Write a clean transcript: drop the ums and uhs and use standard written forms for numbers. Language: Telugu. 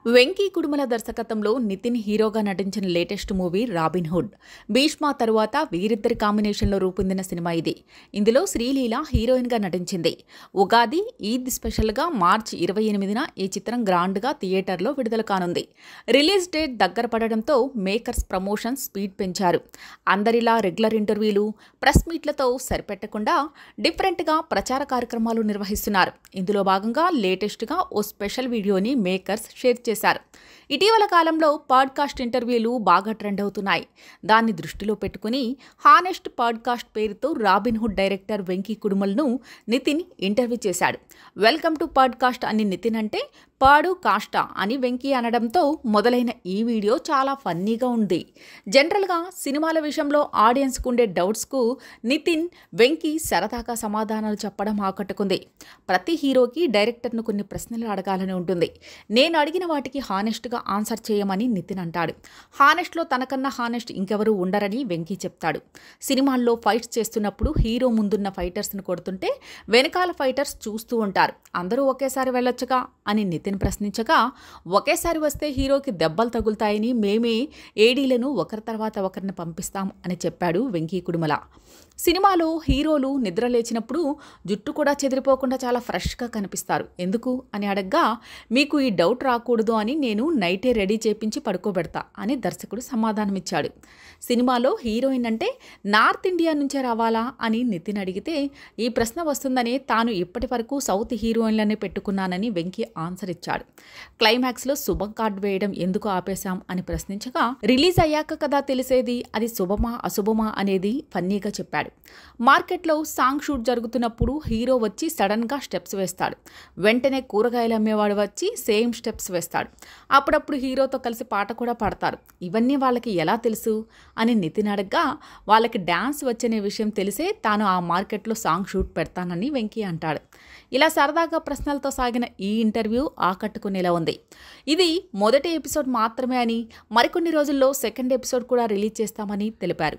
వెంకీ కుడుమల దర్శకత్వంలో నితిన్ హీరోగా నటించిన latest movie Robin Hood. Bhishma తరువాత వీరిద్దరి కాంబినేషన్లో రూపొందిన సినిమా ఇది. ఇందులో శ్రీలీల హీరోయిన్గా నటించింది. ఉగాది, ఈద్ స్పెషల్గా మార్చి 28న ఈ చిత్రం గ్రాండ్గా థియేటర్లో విడుదల కానుంది. రిలీజ్ డేట్ దగ్గర పడడంతో మేకర్స్ ప్రమోషన్ స్పీడ్ పెంచారు. అందరిలా రెగ్యులర్ ఇంటర్వ్యూలు, ప్రెస్ మీట్లతో సరిపెట్టకుండా డిఫరెంట్గా ప్రచార కార్యక్రమాలు నిర్వహిస్తున్నారు. ఇందులో భాగంగా లేటెస్ట్గా ఓ స్పెషల్ వీడియోని మేకర్స్ షేర్ చేశారు. ఇటీవల కాలంలో పాడ్కాస్ట్ ఇంటర్వ్యూలు బాగా ట్రెండ్ అవుతున్నాయి. దాన్ని దృష్టిలో పెట్టుకుని హానెస్ట్ పాడ్కాస్ట్ పేరుతో రాబిన్ హుడ్ డైరెక్టర్ వెంకీ కుడుమల్ను నితిన్ ఇంటర్వ్యూ చేశాడు. వెల్కమ్ టు పాడ్కాస్ట్ అని నితిన్ అంటే పాడు కాష్ట అని వెంకీ అనడంతో మొదలైన ఈ వీడియో చాలా ఫన్నీగా ఉంది. జనరల్గా సినిమాల విషయంలో ఆడియన్స్కు ఉండే డౌట్స్కు నితిన్, వెంకీ సరదాగా సమాధానాలు చెప్పడం ఆకట్టుకుంది. ప్రతి హీరోకి డైరెక్టర్ను కొన్ని ప్రశ్నలు అడగాలని ఉంటుంది. నేను అడిగిన వాటికి హానెస్ట్గా ఆన్సర్ చేయమని నితిన్ అంటాడు. హానెస్ట్లో తనకన్నా హానెస్ట్ ఇంకెవరూ ఉండరని వెంకీ చెప్తాడు. సినిమాల్లో ఫైట్స్ చేస్తున్నప్పుడు హీరో ముందున్న ఫైటర్స్ని కొడుతుంటే వెనకాల ఫైటర్స్ చూస్తూ ఉంటారు. అందరూ ఒకేసారి వెళ్ళొచ్చుగా అని నితిన్ ప్రశ్నించగా, ఒకేసారి వస్తే హీరోకి దెబ్బలు తగులుతాయని మేమే ఏడీలను ఒకరి తర్వాత ఒకరిని పంపిస్తాం అని చెప్పాడు వెంకీ కుడుమల. సినిమాలో హీరోలు నిద్ర లేచినప్పుడు జుట్టు కూడా చెదిరిపోకుండా చాలా ఫ్రెష్గా కనిపిస్తారు. ఎందుకు అని అడగ్గా, మీకు ఈ డౌట్ రాకూడదు అని నేను నైటే రెడీ చేపించి పడుకోబెడతా అని దర్శకుడు సమాధానమిచ్చాడు. సినిమాలో హీరోయిన్ అంటే నార్త్ ఇండియా నుంచే రావాలా అని నితిన్ అడిగితే, ఈ ప్రశ్న వస్తుందని తాను ఇప్పటి వరకు సౌత్ హీరోయిన్లనే పెట్టుకున్నానని వెంకీ ఆన్సర్ ఇచ్చాడు. క్లైమాక్స్లో శుభం కార్డు వేయడం ఎందుకు ఆపేశాం అని ప్రశ్నించగా, రిలీజ్ అయ్యాక కదా తెలిసేది అది శుభమా అశుభమా అనేది ఫన్నీగా చెప్పాడు. మార్కెట్లో సాంగ్ షూట్ జరుగుతున్నప్పుడు హీరో వచ్చి సడన్గా స్టెప్స్ వేస్తాడు. వెంటనే కూరగాయలు అమ్మేవాడు వచ్చి సేమ్ స్టెప్స్ వేస్తాడు. అప్పుడప్పుడు హీరోతో కలిసి పాట కూడా పాడతారు. ఇవన్నీ వాళ్ళకి ఎలా తెలుసు అని నితిన్ అడగ్గా, వాళ్ళకి డ్యాన్స్ వచ్చనే విషయం తెలిసే తాను ఆ మార్కెట్లో సాంగ్ షూట్ పెడతానని వెంకీ అంటాడు. ఇలా సరదాగా ప్రశ్నలతో సాగిన ఈ ఇంటర్వ్యూ ఆకట్టుకునేలా ఉంది. ఇది మొదటి ఎపిసోడ్ మాత్రమే అని, మరికొన్ని రోజుల్లో సెకండ్ ఎపిసోడ్ కూడా రిలీజ్ చేస్తామని తెలిపారు.